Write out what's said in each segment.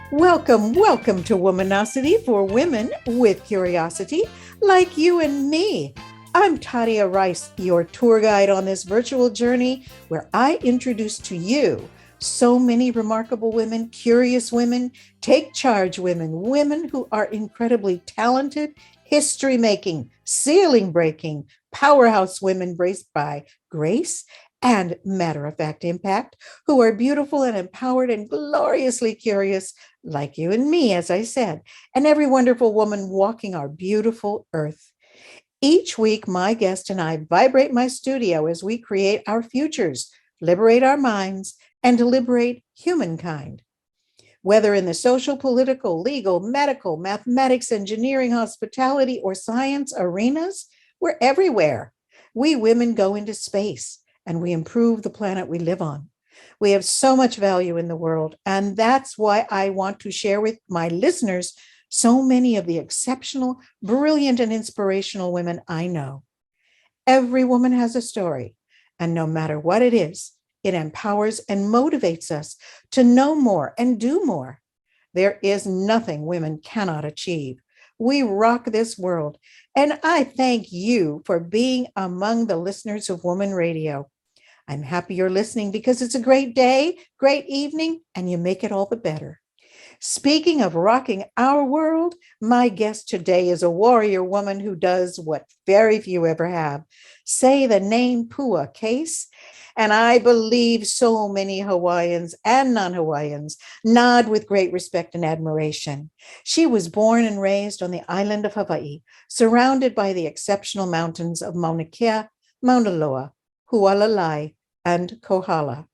Welcome to Womanosity for women with curiosity, like you and me. I'm Tadia Rice, your tour guide on this virtual journey where I introduce to you so many remarkable women, curious women, take charge women, women who are incredibly talented, history-making, ceiling-breaking, powerhouse women graced by grace and matter-of-fact impact, who are beautiful and empowered and gloriously curious, like you and me, as I said, and every wonderful woman walking our beautiful earth. Each week, my guest and I vibrate my studio as we create our futures, liberate our minds, and liberate humankind. Whether in the social, political, legal, medical, mathematics, engineering, hospitality, or science arenas, we're everywhere. We women go into space and we improve the planet we live on. We have so much value in the world, and that's why I want to share with my listeners so many of the exceptional, brilliant, and inspirational women I know. Every woman has a story, and no matter what it is, it empowers and motivates us to know more and do more. There is nothing women cannot achieve. We rock this world, and I thank you for being among the listeners of Woman Radio. I'm happy you're listening because it's a great day, great evening, and you make it all the better. Speaking of rocking our world, my guest today is a warrior woman who does what very few ever have. Say the name Pua Case, and I believe so many Hawaiians and non-Hawaiians nod with great respect and admiration. She was born and raised on the island of Hawaii, surrounded by the exceptional mountains of Mauna Kea, Mauna Loa, Hualalai, and Kohala.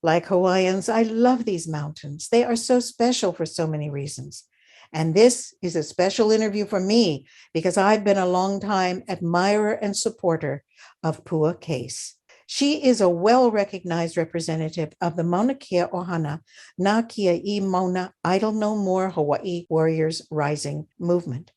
Like Hawaiians, I love these mountains. They are so special for so many reasons. And this is a special interview for me because I've been a long-time admirer and supporter of Pua Case. She is a well-recognized representative of the Mauna Kea Ohana, Na Kia I Mauna Idle No More Hawai Warriors Rising movement,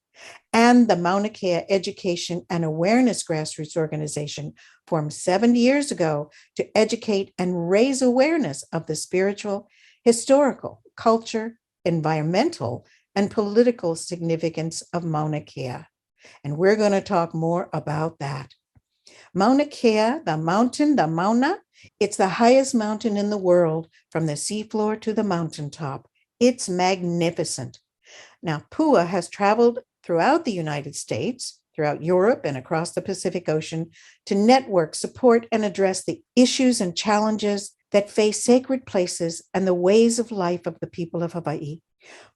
and the Mauna Kea Education and Awareness Grassroots Organization, formed 70 years ago to educate and raise awareness of the spiritual, historical, culture, environmental, and political significance of Mauna Kea. And we're going to talk more about that. Mauna Kea, the mountain, the Mauna, it's the highest mountain in the world from the seafloor to the mountaintop. It's magnificent. Now, Pua has traveled throughout the United States, throughout Europe, and across the Pacific Ocean to network, support, and address the issues and challenges that face sacred places and the ways of life of the people of Hawaii.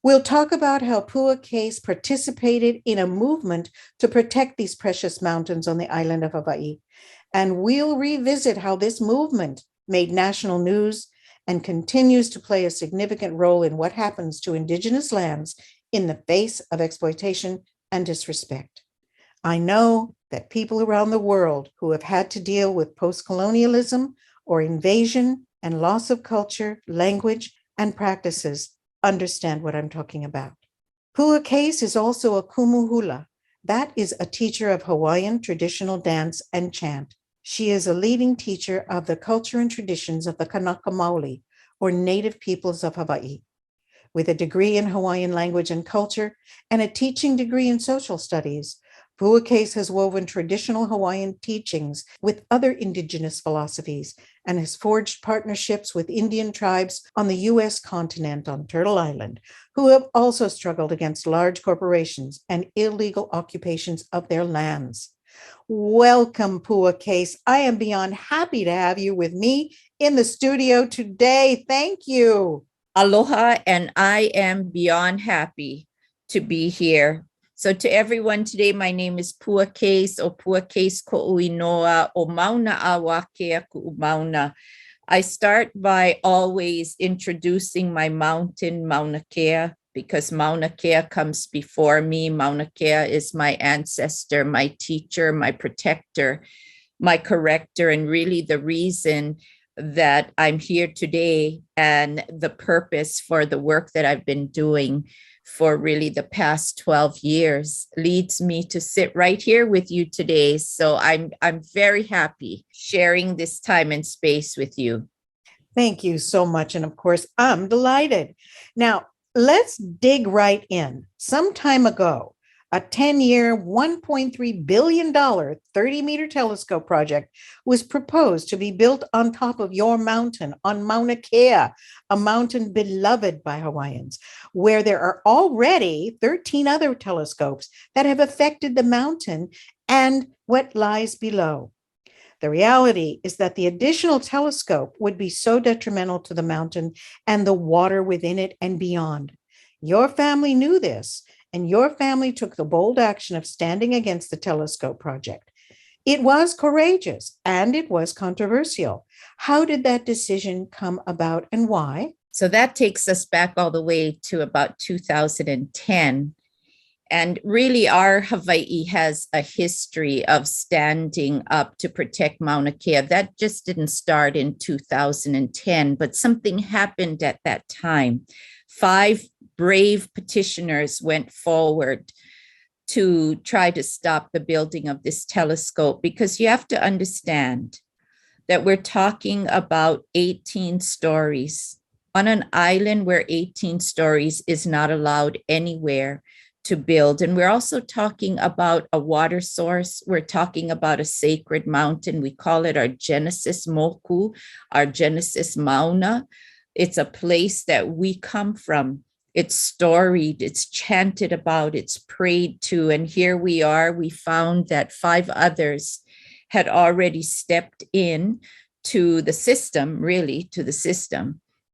We'll talk about how Pua Case participated in a movement to protect these precious mountains on the island of Hawaii. And we'll revisit how this movement made national news and continues to play a significant role in what happens to indigenous lands in the face of exploitation and disrespect. I know that people around the world who have had to deal with post-colonialism or invasion and loss of culture, language, and practices understand what I'm talking about. Pua Case is also a kumuhula. That is a teacher of Hawaiian traditional dance and chant. She is a leading teacher of the culture and traditions of the Kanaka Maoli, or native peoples of Hawaii. With a degree in Hawaiian language and culture and a teaching degree in social studies, Pua Case has woven traditional Hawaiian teachings with other indigenous philosophies and has forged partnerships with Indian tribes on the U.S. continent on Turtle Island, who have also struggled against large corporations and illegal occupations of their lands. Welcome, Pua Case. I am beyond happy to have you with me in the studio today. Thank you. Aloha, and I am beyond happy to be here. So to everyone today, my name is Pua Case o Pua Case Ko'uinoa o Mauna Awa Kea Ku'umauna. I start by always introducing my mountain, Mauna Kea, because Mauna Kea comes before me. Mauna Kea is my ancestor, my teacher, my protector, my corrector, and really the reason that I'm here today and the purpose for the work that I've been doing for really the past 12 years leads me to sit right here with you today. So I'm very happy sharing this time and space with you. Thank you so much. And of course, I'm delighted. Now, let's dig right in. Some time ago, a 10-year, $1.3 billion 30-meter telescope project was proposed to be built on top of your mountain on Mauna Kea, a mountain beloved by Hawaiians, where there are already 13 other telescopes that have affected the mountain and what lies below. The reality is that the additional telescope would be so detrimental to the mountain and the water within it and beyond. Your family knew this, and your family took the bold action of standing against the telescope project. It was courageous and it was controversial. How did that decision come about and why? So that takes us back all the way to about 2010. And really, our Hawaii has a history of standing up to protect Mauna Kea. That just didn't start in 2010, but something happened at that time. 5 brave petitioners went forward to try to stop the building of this telescope, because you have to understand that we're talking about 18 stories on an island where 18 stories is not allowed anywhere to build. And we're also talking about a water source. We're talking about a sacred mountain. We call it our Genesis Moku, our Genesis Mauna. It's a place that we come from. It's storied, it's chanted about, it's prayed to. And here we are, we found that 5 others had already stepped in to the system,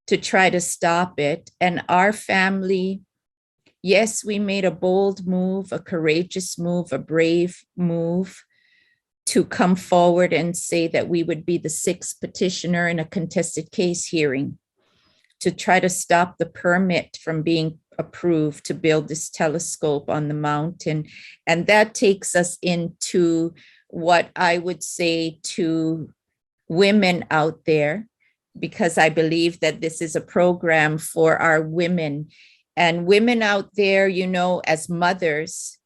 to try to stop it. And our family, yes, we made a bold move, a courageous move, a brave move to come forward and say that we would be the 6th petitioner in a contested case hearing to try to stop the permit from being approved to build this telescope on the mountain. And that takes us into what I would say to women out there, because I believe that this is a program for our women. And women out there, you know, as mothers,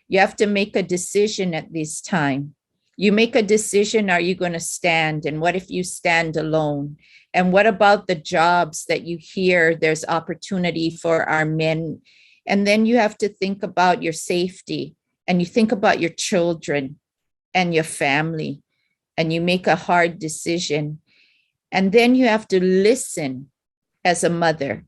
you have to make a decision at this time. You make a decision, are you going to stand? And what if you stand alone? And what about the jobs that you hear there's opportunity for our men? And then you have to think about your safety, and you think about your children and your family, and you make a hard decision. And then you have to listen as a mother.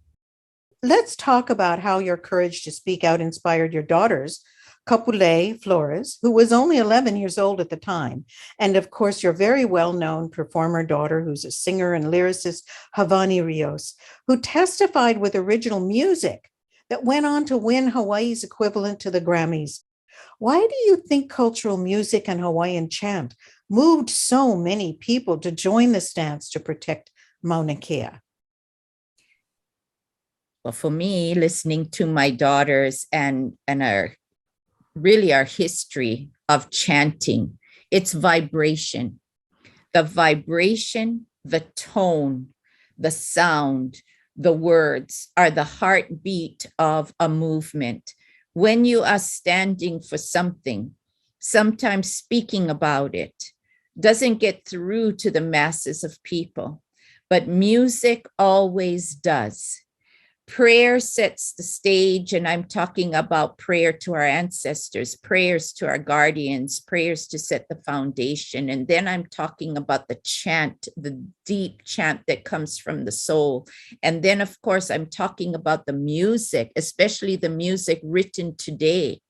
Let's talk about how your courage to speak out inspired your daughters, Kapule Flores, who was only 11 years old at the time, and of course your very well-known performer daughter, who's a singer and lyricist, Havani Rios, who testified with original music that went on to win Hawaii's equivalent to the Grammys. Why do you think cultural music and Hawaiian chant moved so many people to join the stance to protect Mauna Kea? Well, for me, listening to my daughters and our history of chanting, it's vibration. The vibration, the tone, the sound, the words are the heartbeat of a movement. When you are standing for something, sometimes speaking about it doesn't get through to the masses of people, but music always does. Prayer sets the stage, and I'm talking about prayer to our ancestors, prayers to our guardians, prayers to set the foundation. And then I'm talking about the chant, the deep chant that comes from the soul. And then, of course, I'm talking about the music, especially the music written today,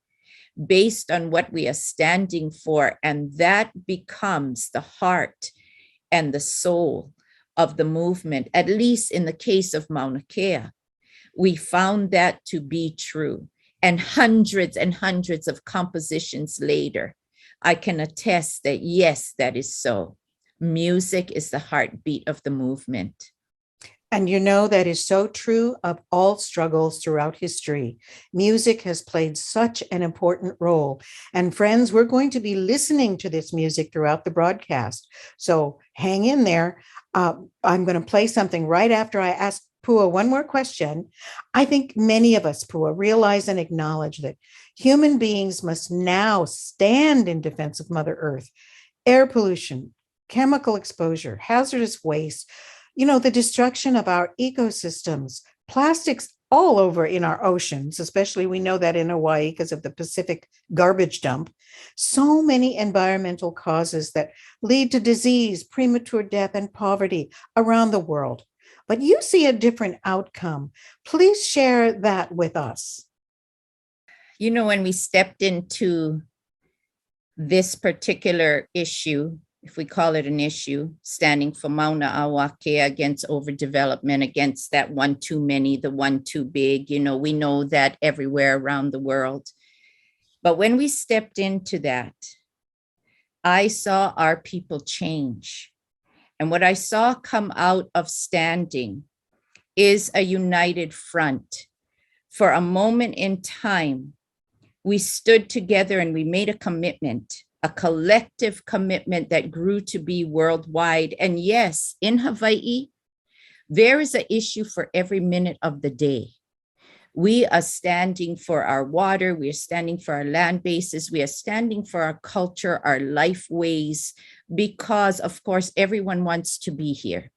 based on what we are standing for. And that becomes the heart and the soul of the movement, at least in the case of Mauna Kea. We found that to be true. And hundreds of compositions later, I can attest that, yes, that is so. Music is the heartbeat of the movement. And you know, that is so true of all struggles throughout history. Music has played such an important role. And friends, we're going to be listening to this music throughout the broadcast. So hang in there. I'm going to play something right after I ask Pua, one more question. I think many of us, Pua, realize and acknowledge that human beings must now stand in defense of Mother Earth. Air pollution, chemical exposure, hazardous waste, the destruction of our ecosystems, plastics all over in our oceans, especially we know that in Hawaii because of the Pacific garbage dump. So many environmental causes that lead to disease, premature death, and poverty around the world. But you see a different outcome. Please share that with us. When we stepped into this particular issue, if we call it an issue, standing for Mauna Kea against overdevelopment, against that one too many, the one too big, we know that everywhere around the world. But when we stepped into that, I saw our people change. And what I saw come out of standing is a united front. For a moment in time, we stood together and we made a commitment, a collective commitment that grew to be worldwide. And yes, in Hawaii, there is an issue for every minute of the day. We are standing for our water. We are standing for our land bases. We are standing for our culture, our life ways, because of course, everyone wants to be here.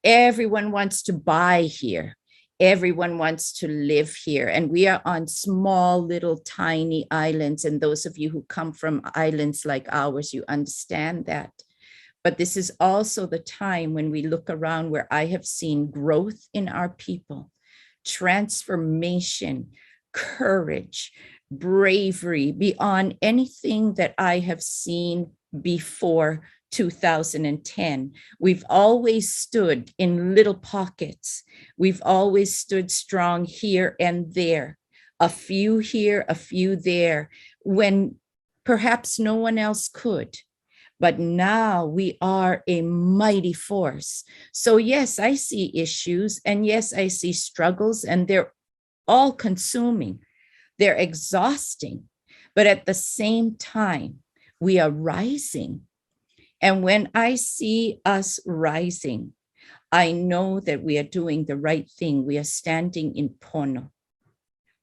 Everyone wants to buy here. Everyone wants to live here. And we are on small, little, tiny islands. And those of you who come from islands like ours, you understand that. But this is also the time when we look around where I have seen growth in our people, transformation, courage, bravery beyond anything that I have seen before 2010. We've always stood in little pockets. We've always stood strong here and there, a few here, a few there, when perhaps no one else could. But now we are a mighty force. So yes, I see issues, and yes, I see struggles, and they're all consuming. They're exhausting. But at the same time, we are rising. And when I see us rising, I know that we are doing the right thing. We are standing in pono,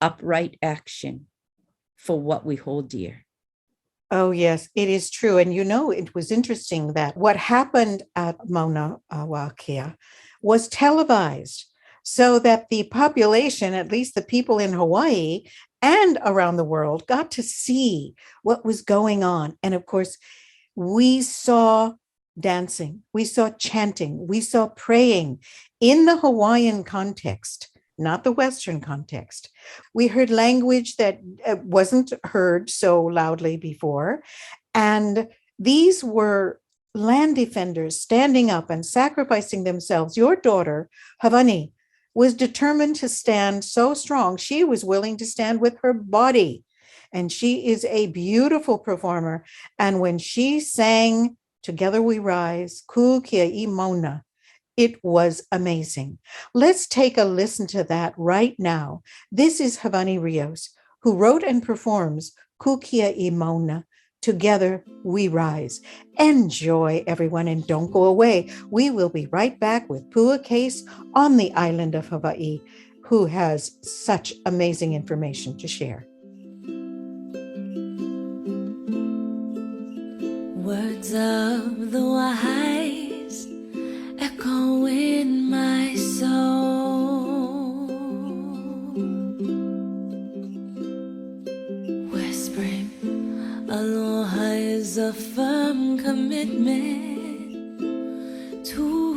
upright action for what we hold dear. Oh, yes, it is true. And it was interesting that what happened at Mauna Kea was televised so that the population, at least the people in Hawaii and around the world, got to see what was going on. And of course, we saw dancing, we saw chanting, we saw praying in the Hawaiian context, not the Western context. We heard language that wasn't heard so loudly before. And these were land defenders standing up and sacrificing themselves. Your daughter, Havani, was determined to stand so strong. She was willing to stand with her body. And she is a beautiful performer. And when she sang Together We Rise, Ku Kia I Mauna, it was amazing. Let's take a listen to that right now. This is Havani Rios, who wrote and performs Ku Kia I Mauna, Together We Rise. Enjoy, everyone, and don't go away. We will be right back with Pua Case on the island of Hawaii, who has such amazing information to share. Words of the wise echo in my soul, whispering, aloha is a firm commitment to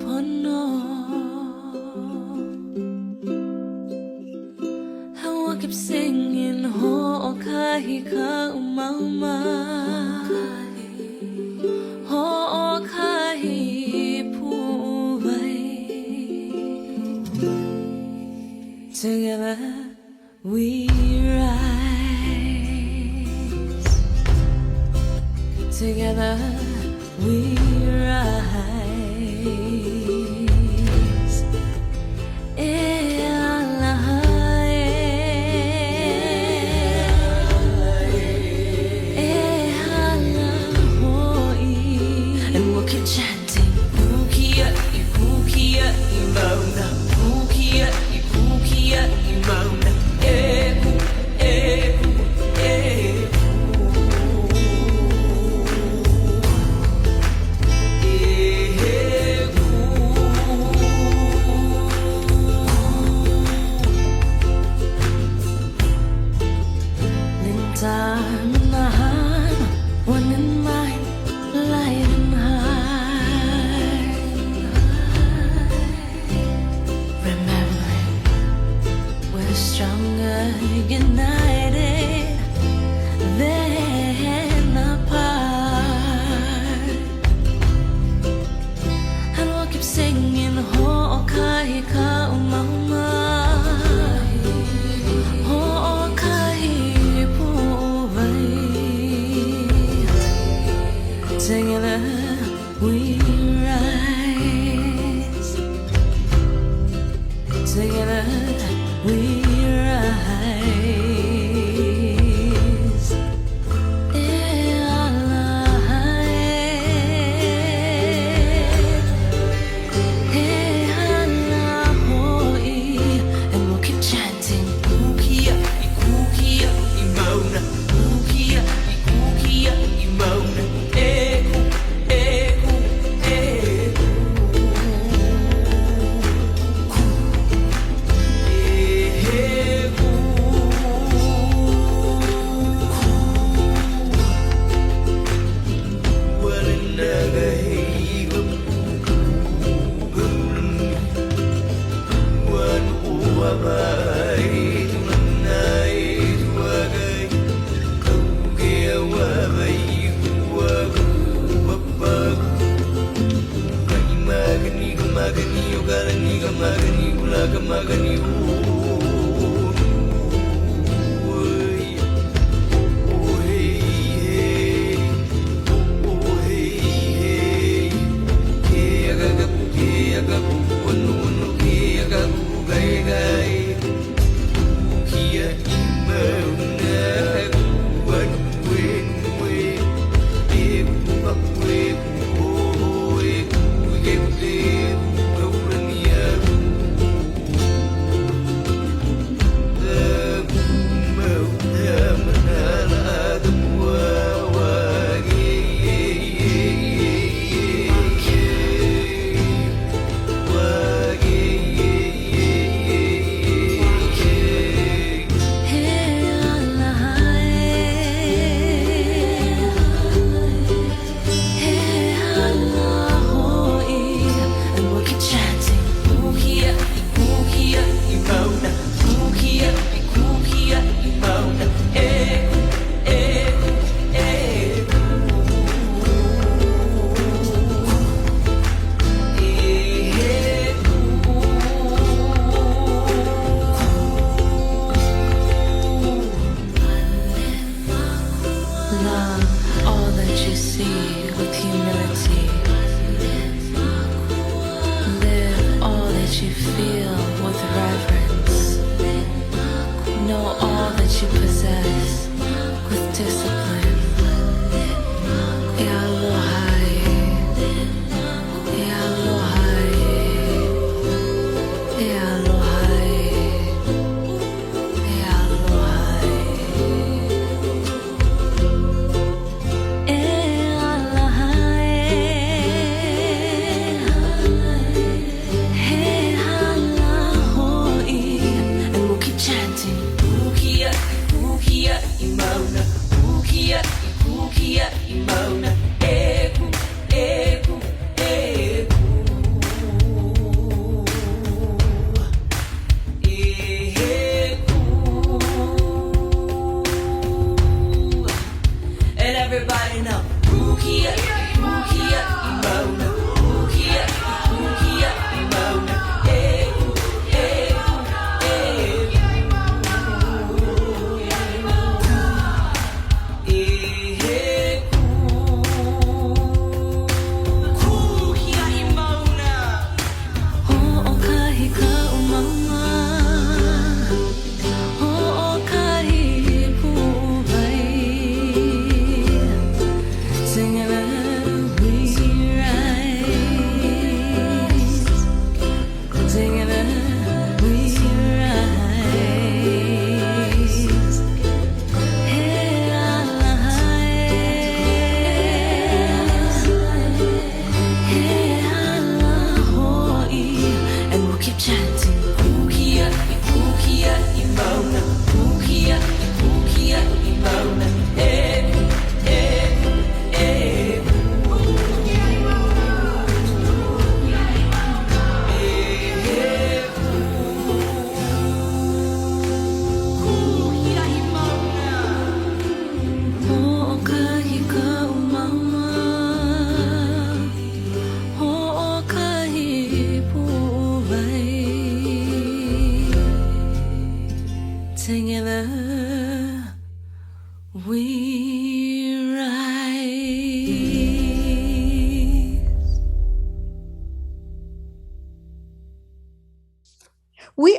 pono. And I keep singing ho'okahi ka umauma. Together we rise. Together we rise. And we'll keep chanting. Kukia, kukia, manahan one in mind lying high, remembering we're stronger united than apart, and we'll keep singing Hawai ka Mauna, Hawai Puwai. Together we rise, together we rise. And we'll keep chanting Kukia, Kukia, Mauna, Kukia, Kukia, Mauna. Eku, eku, eku. Eku. Walanaga higa wan uwabai tunai tuagai kauge wabai kuagu babag kai magani gamagani ugarani gamagani ulaga magani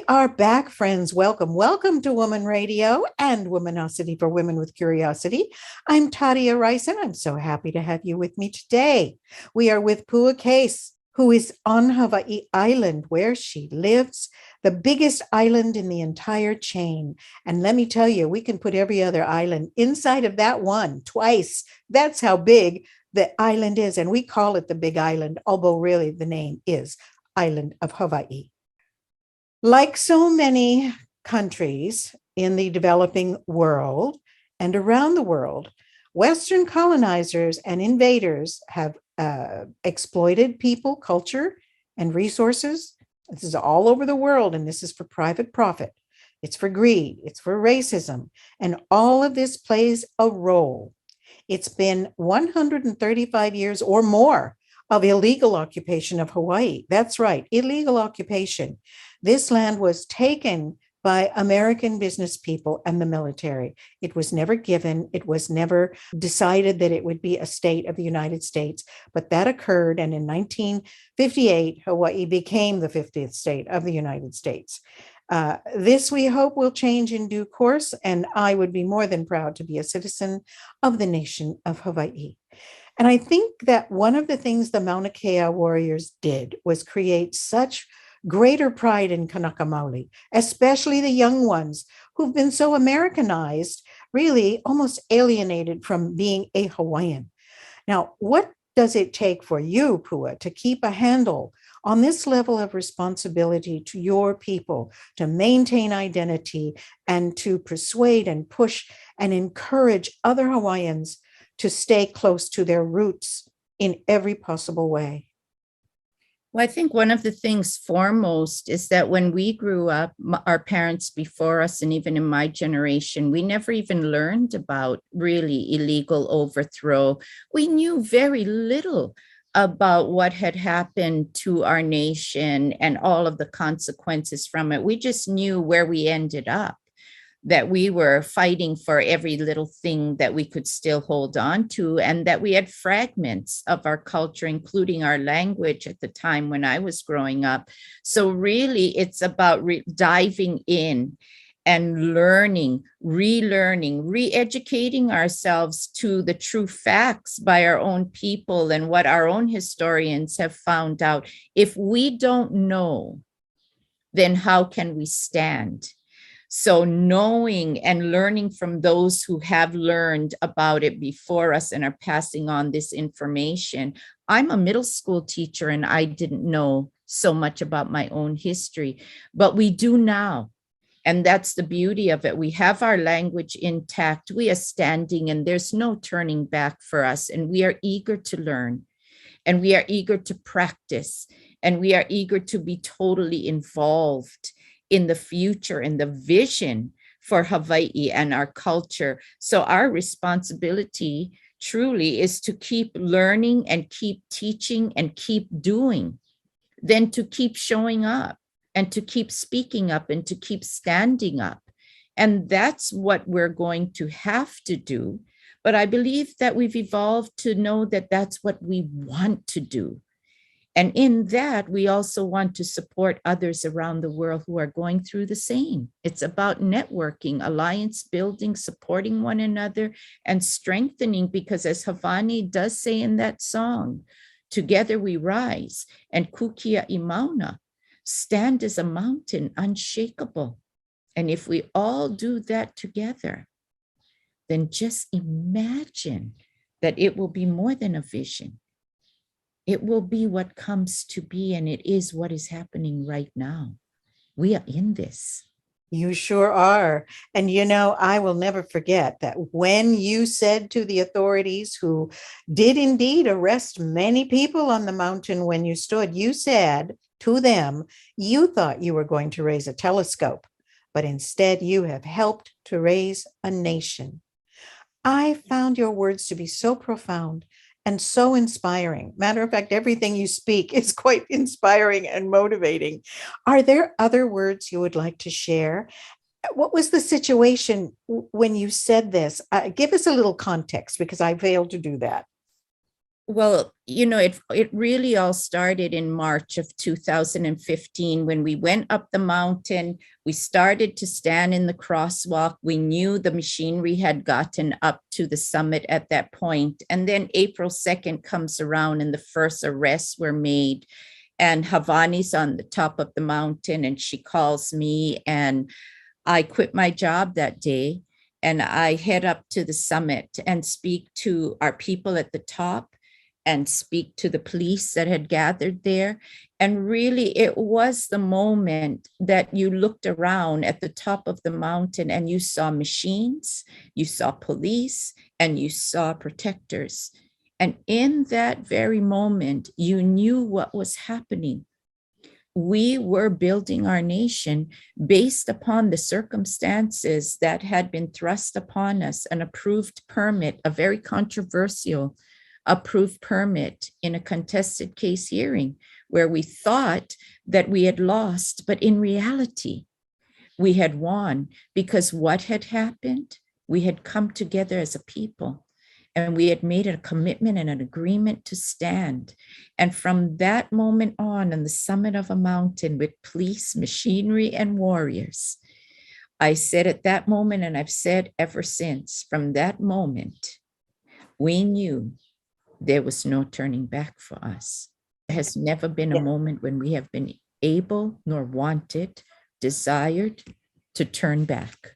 are back, friends. Welcome. Welcome to Woman Radio and Womanosity for Women with Curiosity. I'm Tadia Rice, and I'm so happy to have you with me today. We are with Pua Case, who is on Hawaii Island, where she lives, the biggest island in the entire chain. And let me tell you, we can put every other island inside of that one twice. That's how big the island is. And we call it the Big Island, although really the name is Island of Hawaii. Like so many countries in the developing world and around the world, Western colonizers and invaders have exploited people, culture, and resources. This is all over the world, and this is for private profit. It's for greed. It's for racism. And all of this plays a role. It's been 135 years or more of illegal occupation of Hawaii. That's right, illegal occupation. This land was taken by American business people and the military. It was never given. It was never decided that it would be a state of the United States, but that occurred. And in 1958, Hawaii became the 50th state of the United States. This, we hope, will change in due course, and I would be more than proud to be a citizen of the nation of Hawaii. And I think that one of the things the Mauna Kea warriors did was create such greater pride in Kanaka Maoli, especially the young ones who've been so Americanized, really almost alienated from being a Hawaiian. Now, what does it take for you, Pua, to keep a handle on this level of responsibility to your people, to maintain identity and to persuade and push and encourage other Hawaiians to stay close to their roots in every possible way? Well, I think one of the things foremost is that when we grew up, our parents before us, and even in my generation, we never even learned about really illegal overthrow. We knew very little about what had happened to our nation and all of the consequences from it. We just knew where we ended up, that we were fighting for every little thing that we could still hold on to, and that we had fragments of our culture, including our language at the time when I was growing up. So really, it's about diving in and learning, relearning, re-educating ourselves to the true facts by our own people and what our own historians have found out. If we don't know, then how can we stand? So knowing and learning from those who have learned about it before us and are passing on this information. I'm a middle school teacher and I didn't know so much about my own history, but we do now. And that's the beauty of it. We have our language intact. We are standing and there's no turning back for us. And we are eager to learn and we are eager to practice and we are eager to be totally involved in the future and the vision for Hawaii and our culture. So our responsibility truly is to keep learning and keep teaching and keep doing, then to keep showing up and to keep speaking up and to keep standing up. And that's what we're going to have to do. But I believe that we've evolved to know that that's what we want to do. And in that, we also want to support others around the world who are going through the same. It's about networking, alliance building, supporting one another, and strengthening, because as Havani does say in that song, together we rise, and Kukia I Mauna, stand as a mountain, unshakable. And if we all do that together, then just imagine that it will be more than a vision. It will be what comes to be, and it is what is happening right now. We are in this. You sure are. And you know, I will never forget that when you said to the authorities, who did indeed arrest many people on the mountain when you stood, you said to them, you thought you were going to raise a telescope, but instead you have helped to raise a nation. I found your words to be so profound and so inspiring. Matter of fact, everything you speak is quite inspiring and motivating. Are there other words you would like to share? What was the situation when you said this? Give us a little context, because I failed to do that. Well, it really all started in March of 2015 when we went up the mountain. We started to stand in the crosswalk. We knew the machinery had gotten up to the summit at that point. And then April 2nd comes around and the first arrests were made. And Havani's on the top of the mountain and she calls me, and I quit my job that day and I head up to the summit and speak to our people at the top and speak to the police that had gathered there. And really, it was the moment that you looked around at the top of the mountain and you saw machines, you saw police, and you saw protectors. And in that very moment, you knew what was happening. We were building our nation based upon the circumstances that had been thrust upon us, an approved permit, a very controversial approved permit in a contested case hearing where we thought that we had lost, but in reality, we had won because what had happened? We had come together as a people and we had made a commitment and an agreement to stand. And from that moment on the summit of a mountain with police, machinery, and warriors, I said at that moment, and I've said ever since, from that moment, we knew there was no turning back for us. There has never been a moment when we have been able, nor wanted, desired to turn back.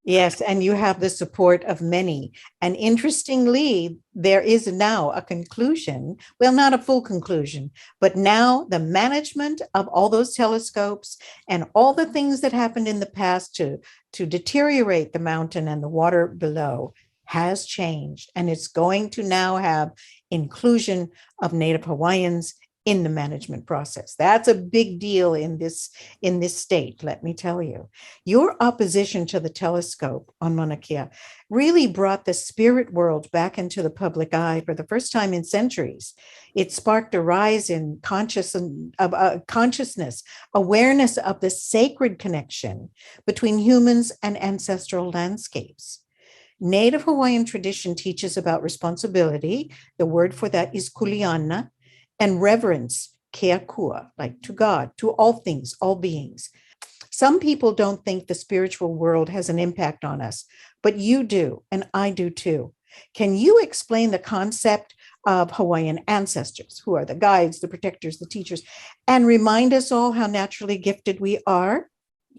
Yes, and you have the support of many. And interestingly, there is now a conclusion, well, not a full conclusion, but now the management of all those telescopes and all the things that happened in the past to deteriorate the mountain and the water below has changed, and it's going to now have inclusion of Native Hawaiians in the management process. That's a big deal in this state, let me tell you. Your opposition to the telescope on Mauna Kea really brought the spirit world back into the public eye for the first time in centuries. It sparked a rise in consciousness, awareness of the sacred connection between humans and ancestral landscapes. Native Hawaiian tradition teaches about responsibility. The word for that is kuleana, and reverence, keakua, like to God, to all things, all beings. Some people don't think the spiritual world has an impact on us, but you do, and I do too. Can you explain the concept of Hawaiian ancestors, who are the guides, the protectors, the teachers, and remind us all how naturally gifted we are?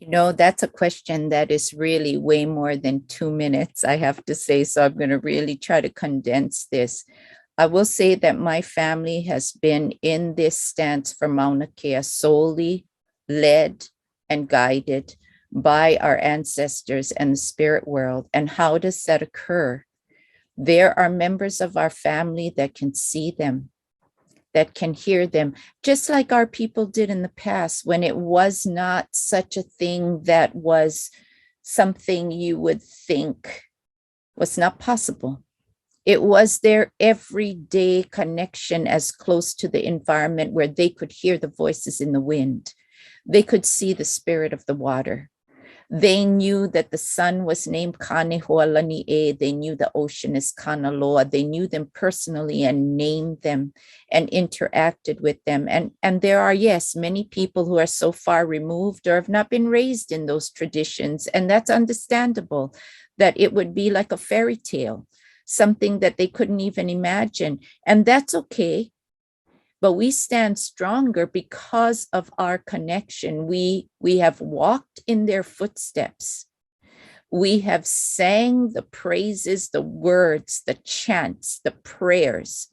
That's a question that is really way more than 2 minutes, I have to say. So I'm going to really try to condense this. I will say that my family has been in this stance for Mauna Kea solely led and guided by our ancestors and the spirit world. And how does that occur? There are members of our family that can see them, that can hear them, just like our people did in the past when it was not such a thing that was something you would think was not possible. It was their everyday connection as close to the environment where they could hear the voices in the wind. They could see the spirit of the water. They knew that the sun was named Kane Hualalai. They knew the ocean is Mauna Loa. They knew them personally and named them and interacted with them. And there are, yes, many people who are so far removed or have not been raised in those traditions. And that's understandable, that it would be like a fairy tale, something that they couldn't even imagine. And that's okay. But we stand stronger because of our connection. We have walked in their footsteps. We have sang the praises, the words, the chants, the prayers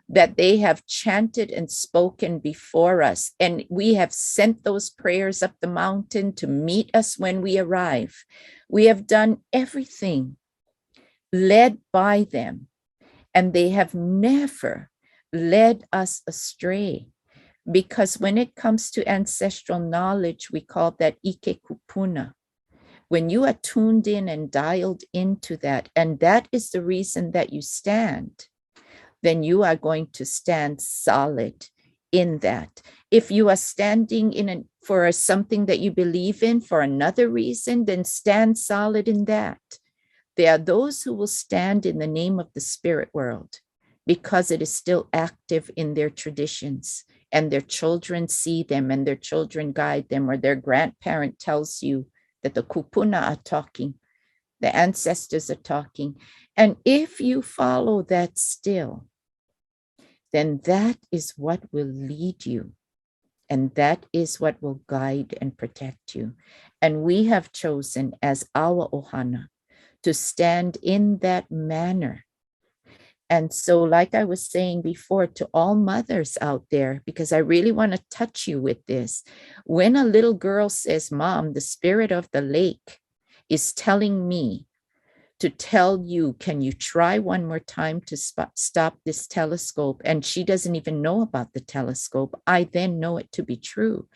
that they have chanted and spoken before us. And we have sent those prayers up the mountain to meet us when we arrive. We have done everything led by them, and they have never led us astray, because when it comes to ancestral knowledge, we call that ike kupuna. When you are tuned in and dialed into that, and that is the reason that you stand, then you are going to stand solid in that. If you are standing for something that you believe in for another reason, then stand solid in that. There are those who will stand in the name of the spirit world because it is still active in their traditions, and their children see them and their children guide them, or their grandparent tells you that the kupuna are talking, the ancestors are talking. And if you follow that still, then that is what will lead you. And that is what will guide and protect you. And we have chosen as our Ohana to stand in that manner. And so, like I was saying before, to all mothers out there, because I really want to touch you with this, when a little girl says, Mom, the spirit of the lake is telling me to tell you, can you try one more time to stop this telescope? And she doesn't even know about the telescope. I then know it to be true.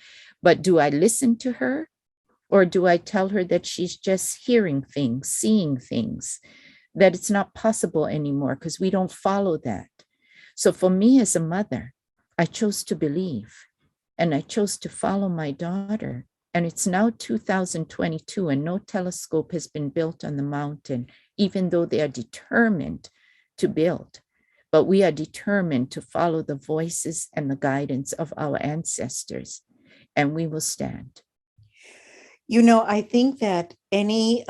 But do I listen to her? Or do I tell her that she's just hearing things, seeing things, that it's not possible anymore because we don't follow that? So for me as a mother, I chose to believe, and I chose to follow my daughter. And it's now 2022 and no telescope has been built on the mountain, even though they are determined to build. But we are determined to follow the voices and the guidance of our ancestors, and we will stand. You know, I think that any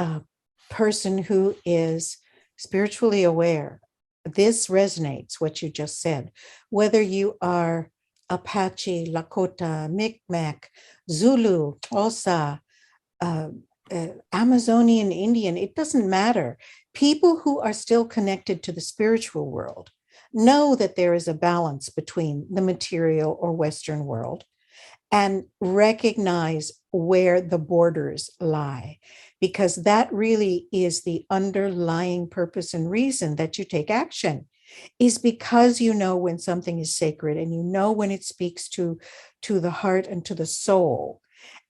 person who is spiritually aware, this resonates, what you just said, whether you are Apache, Lakota, Mi'kmaq, Zulu, Xhosa, Amazonian Indian, it doesn't matter. People who are still connected to the spiritual world know that there is a balance between the material or Western world, and recognize where the borders lie, because that really is the underlying purpose and reason that you take action, is because you know when something is sacred and you know when it speaks to the heart and to the soul.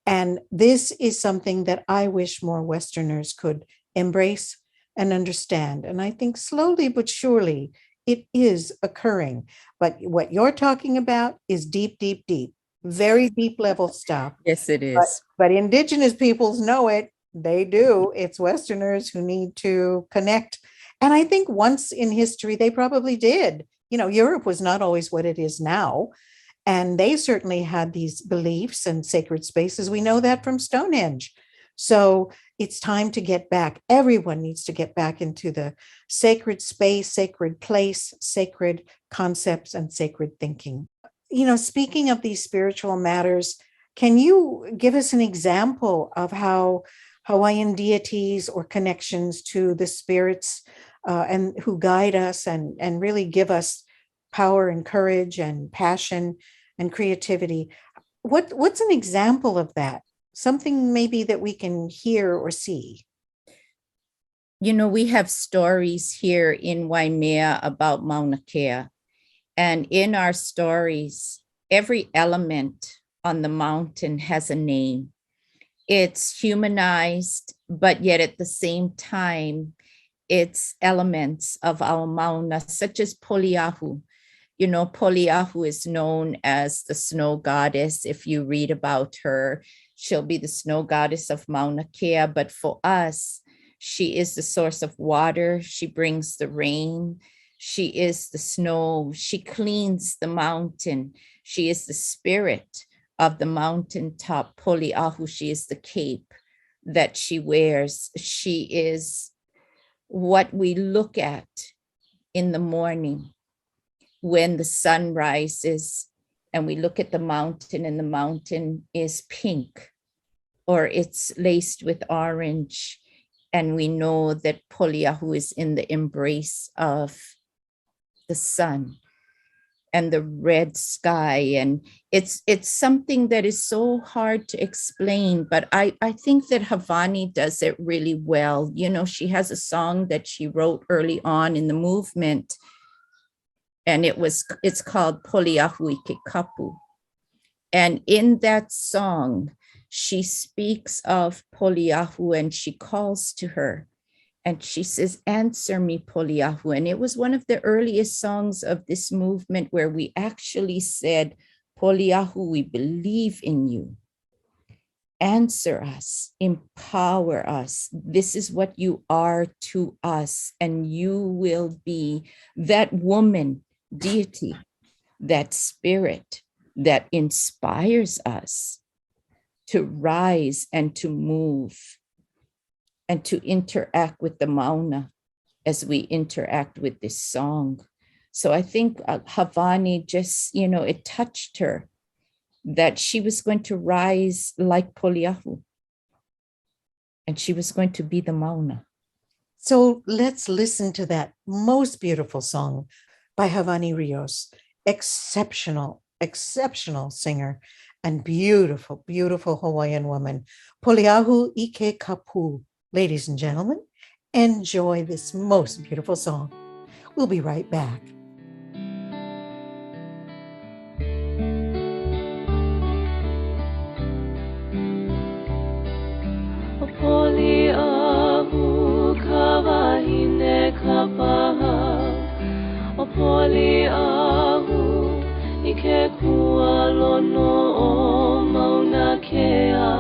And this is something that I wish more Westerners could embrace and understand. And I think slowly but surely it is occurring. But what you're talking about is deep, deep, deep. Very deep level stuff. Yes, it is. But indigenous peoples know it. They do. It's Westerners who need to connect. And I think once in history, they probably did. You know, Europe was not always what it is now. And they certainly had these beliefs and sacred spaces. We know that from Stonehenge. So it's time to get back. Everyone needs to get back into the sacred space, sacred place, sacred concepts, and sacred thinking. You know, speaking of these spiritual matters, can you give us an example of how Hawaiian deities or connections to the spirits and who guide us and really give us power and courage and passion and creativity? What's an example of that? Something maybe that we can hear or see? You know, we have stories here in Waimea about Mauna Kea. And in our stories, every element on the mountain has a name. It's humanized, but yet at the same time, it's elements of our Mauna, such as Poliahu. You know, Poliahu is known as the snow goddess. If you read about her, she'll be the snow goddess of Mauna Kea. But for us, she is the source of water. She brings the rain. She is the snow. She cleans the mountain. She is the spirit of the mountaintop. Poliahu, she is the cape that she wears. She is what we look at in the morning when the sun rises and we look at the mountain and the mountain is pink or it's laced with orange. And we know that Poliahu is in the embrace of the sun and the red sky. And it's something that is so hard to explain, but I think that Havani does it really well. You know, she has a song that she wrote early on in the movement, and it's called Poliahu Ike Kapu. And in that song, she speaks of Poliahu and she calls to her. And she says, answer me, Poliahu. And it was one of the earliest songs of this movement where we actually said, Poliahu, we believe in you. answer us, empower us. This is what you are to us, and you will be that woman, deity, that spirit that inspires us to rise and to move and to interact with the Mauna as we interact with this song. So I think Havani just, it touched her that she was going to rise like Poliahu and she was going to be the Mauna. So let's listen to that most beautiful song by Havani Rios. Exceptional, exceptional singer and beautiful, beautiful Hawaiian woman. Poliahu Ike Kapu. Ladies and gentlemen, enjoy this most beautiful song. We'll be right back. Poliahu kawahine kapaha. Poliahu ike kualono o Mauna Kea.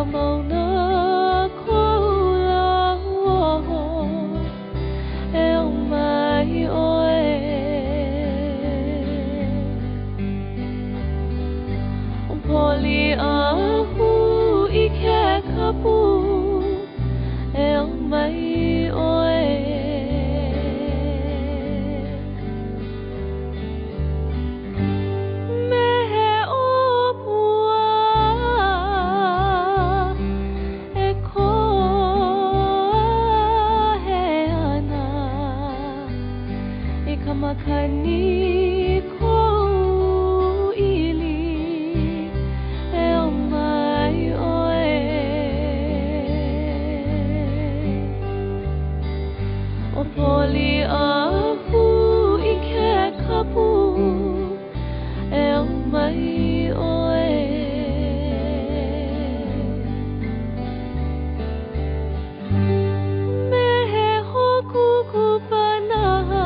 Mauna Kohala e mai oe. Poliahu ike kapu e mai oe. Makani ko ili e mai oe. O Poliahu ike kapu e mai oe. Mehe hoku kupanaha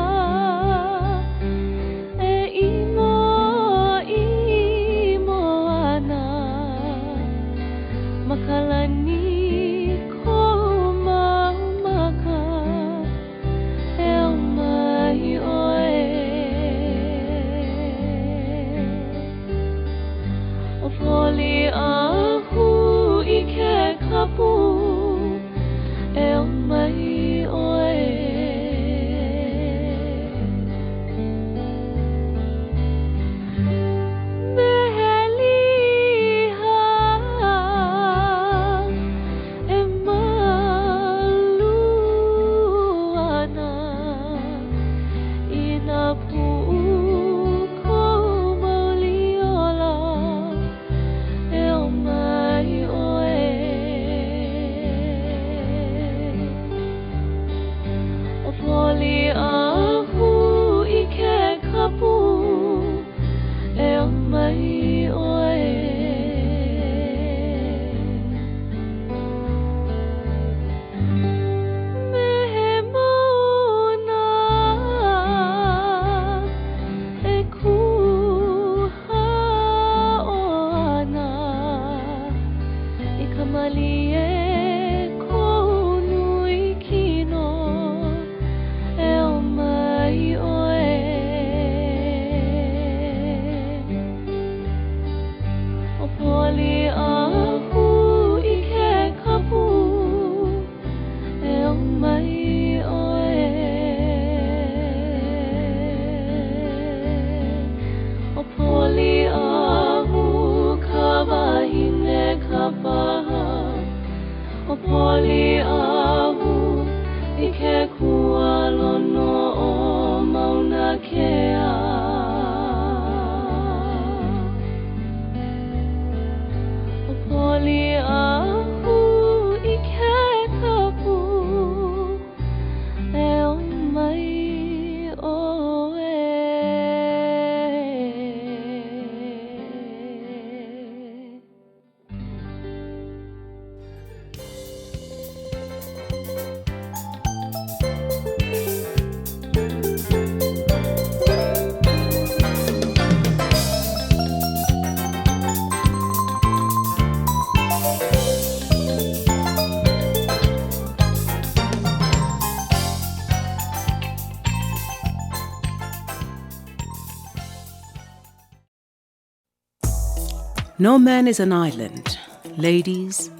No man is an island. Ladies,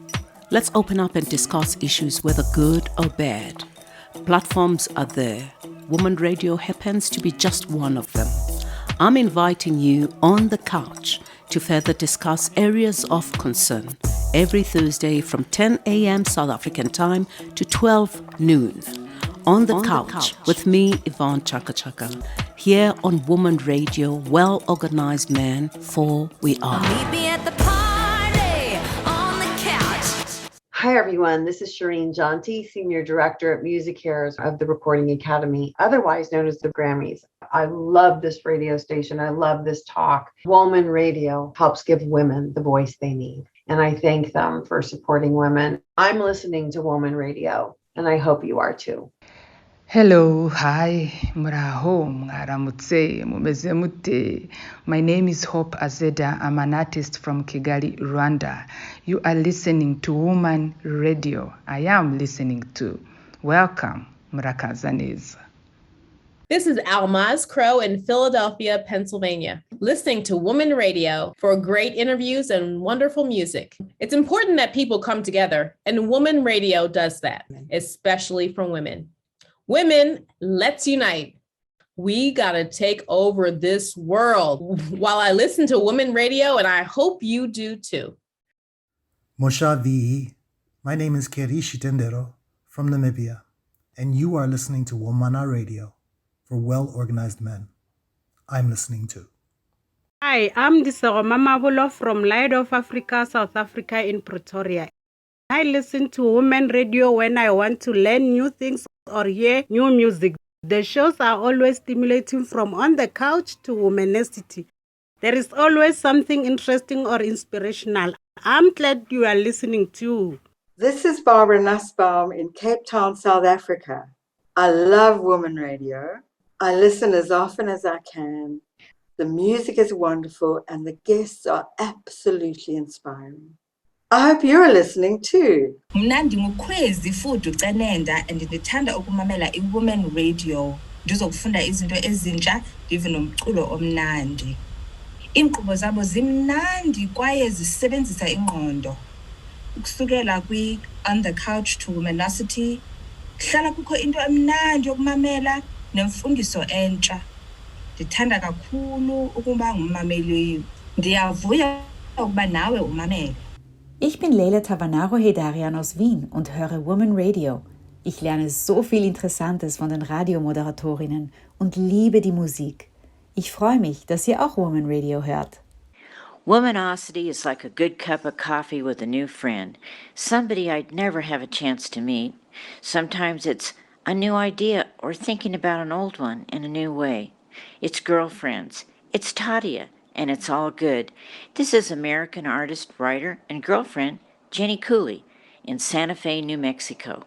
let's open up and discuss issues, whether good or bad. Platforms are there. Woman Radio happens to be just one of them. I'm inviting you on the couch to further discuss areas of concern every Thursday from 10 a.m. South African time to 12 noon. On the couch with me, Yvonne Chaka Chaka, here on Woman Radio, well-organized man, for we are. Meet me at the party on the couch. Hi, everyone. This is Shireen Janti, Senior Director at Music Cares of the Recording Academy, otherwise known as the Grammys. I love this radio station. I love this talk. Woman Radio helps give women the voice they need, and I thank them for supporting women. I'm listening to Woman Radio, and I hope you are too. Hello, hi, muraho, mwaramutse, mumeze mute. My name is Hope Azeda. I'm an artist from Kigali, Rwanda. You are listening to Woman Radio. I am listening to. Welcome, Murakazanese. This is Almaz Crow in Philadelphia, Pennsylvania, listening to Woman Radio for great interviews and wonderful music. It's important that people come together, and Woman Radio does that, especially for women. Women, let's unite. We gotta take over this world. While I listen to Women Radio, and I hope you do too. Mosha Vi'i. My name is Kerishi Tendero from Namibia, and you are listening to Womana Radio for well-organized men. I'm listening too. Hi, I'm Disero Mamabulo from Light of Africa, South Africa in Pretoria. I listen to Women Radio when I want to learn new things or hear new music. The shows are always stimulating, from on the couch to womanicity. There is always something interesting or inspirational. I'm glad you are listening too. This is Barbara Nussbaum in Cape Town, South Africa. I love Woman Radio. I listen as often as I can. The music is wonderful and the guests are absolutely inspiring. I hope you're listening too. Mna ndingukhwezi futhi ucenenda and ndithanda ukumamela iWomen Radio. Ndizokufunda izinto ezintsha, ndive nomculo omnandi. Iinkqubo zabo zimnandi kwaye zisebenzisa ingqondo. Ukusukela On the Couch to Womanicity, hlala kukho into emnandi yokumamela nemfundiso entsha. Ndithanda kakhulu ukuba ngummameli. Ndiyavuya ukuba nawe umamele. Ich bin Leila Tavanaro Hedarian aus Wien und höre Woman Radio. Ich lerne so viel Interessantes von den Radiomoderatorinnen und liebe die Musik. Ich freue mich, dass ihr auch Woman Radio hört. Womanosity is like a good cup of coffee with a new friend, somebody I'd never have a chance to meet. Sometimes it's a new idea or thinking about an old one in a new way. It's girlfriends. It's Tadia. And it's all good. This is American artist, writer, and girlfriend Jenny Cooley in Santa Fe, New Mexico.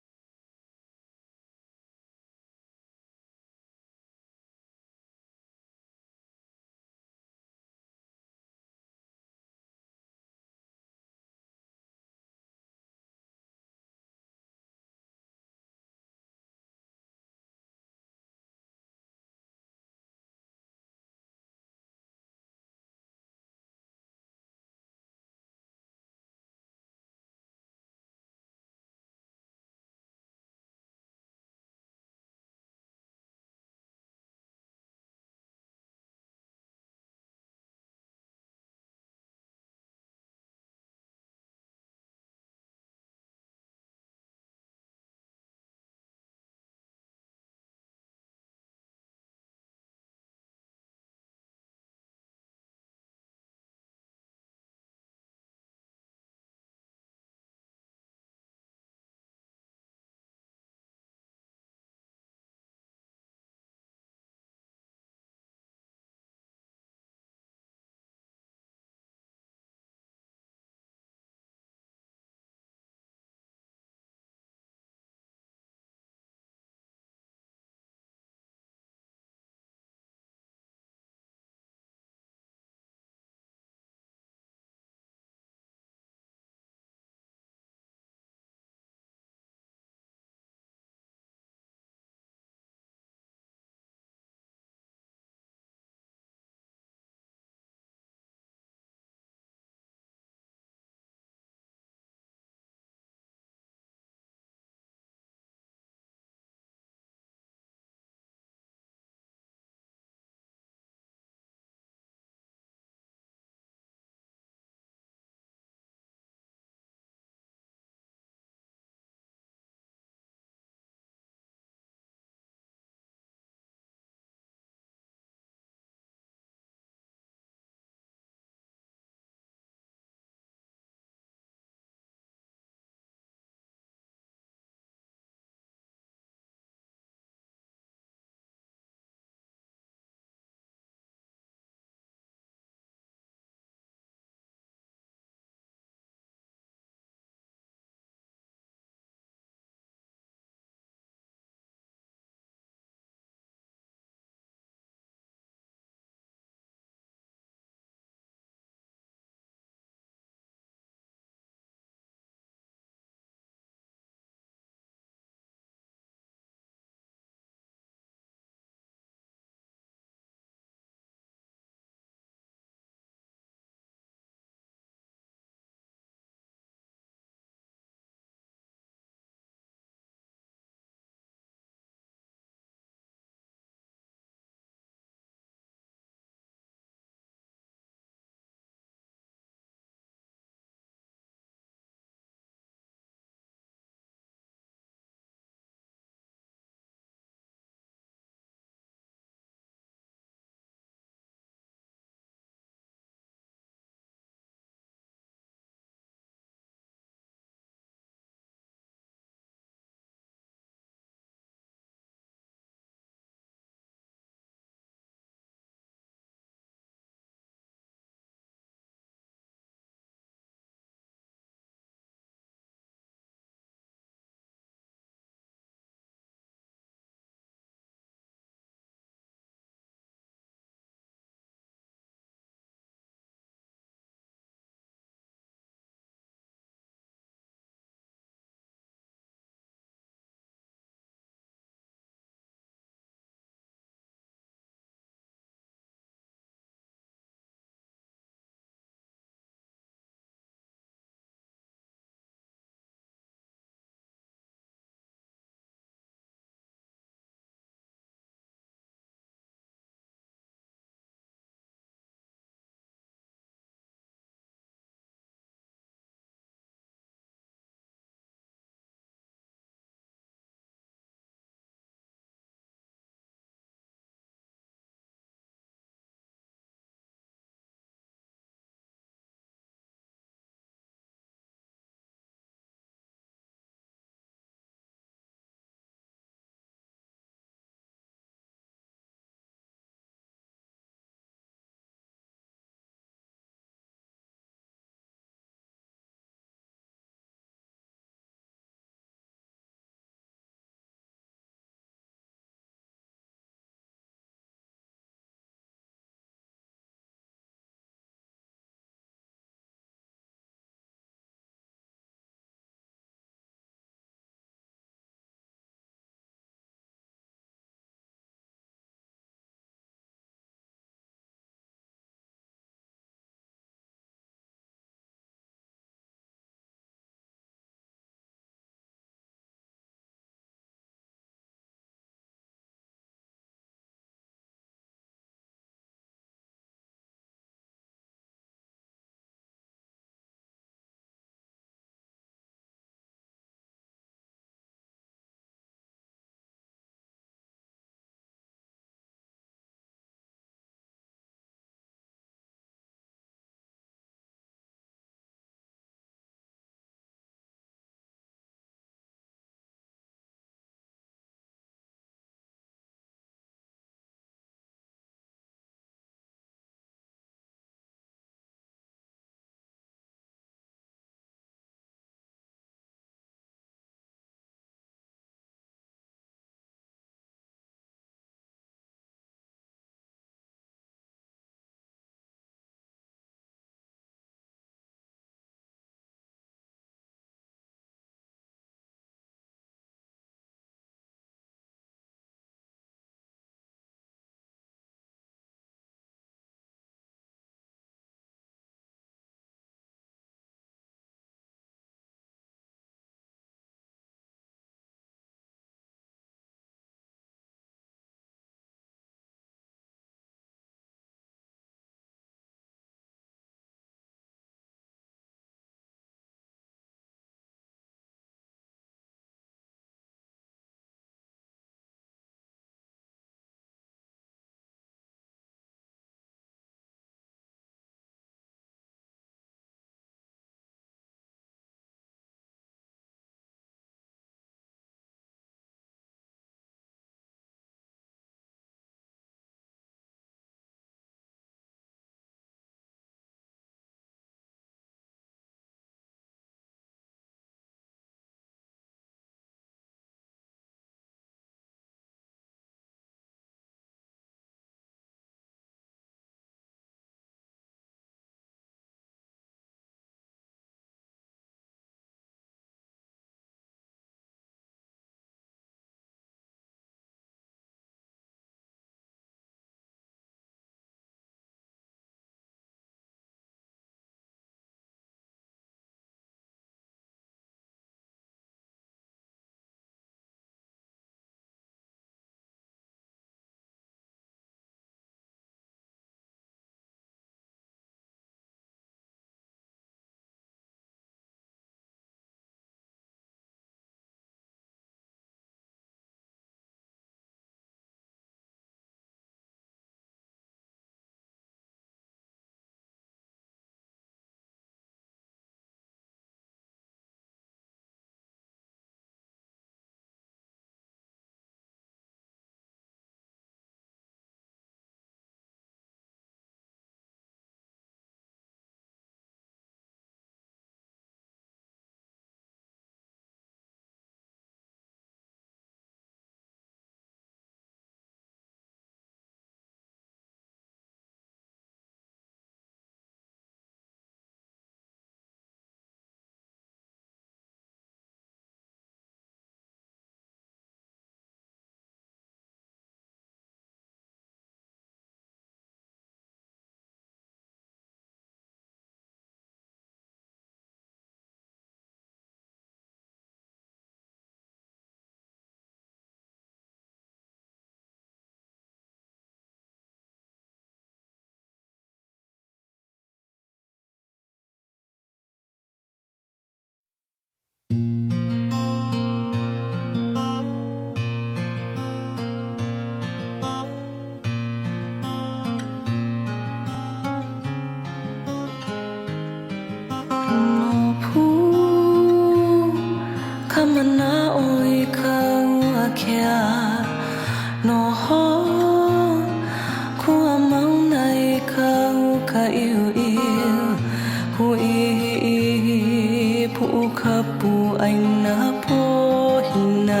pu'ukapu aina pohina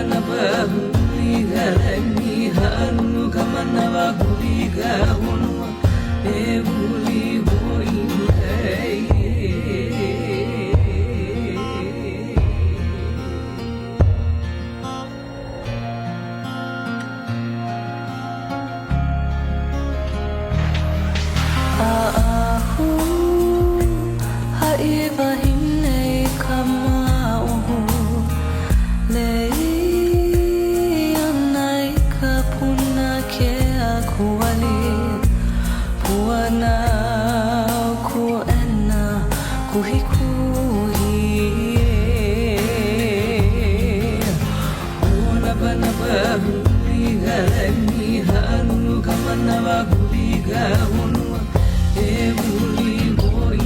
Naba huliga ni hanu kama naba huliga hunwa huli hoi Ahu haiva hine kama uhu lei Puana ku ena kuhi kuhi Ona bana bahuliga ni hanu kama na bahuliga hunwa huli hoi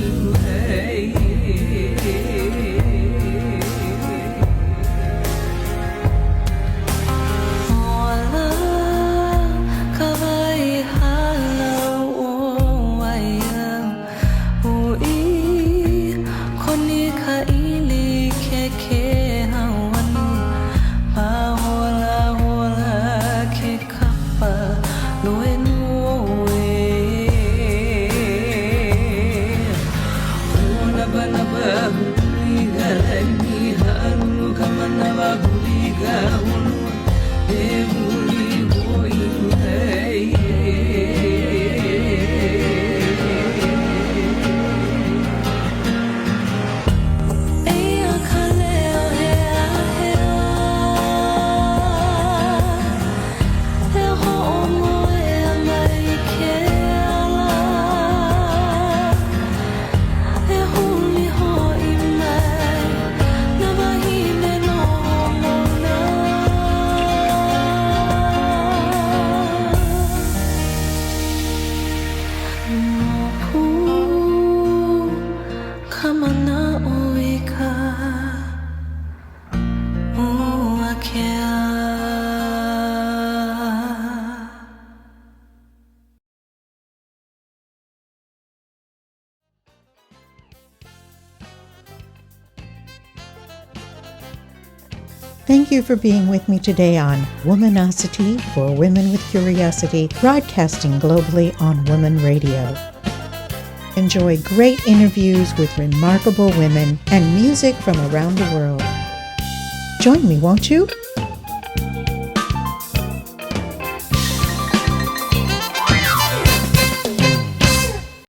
Thank you for being with me today on Womanosity for Women with Curiosity, broadcasting globally on Woman Radio. Enjoy great interviews with remarkable women and music from around the world. Join me, won't you?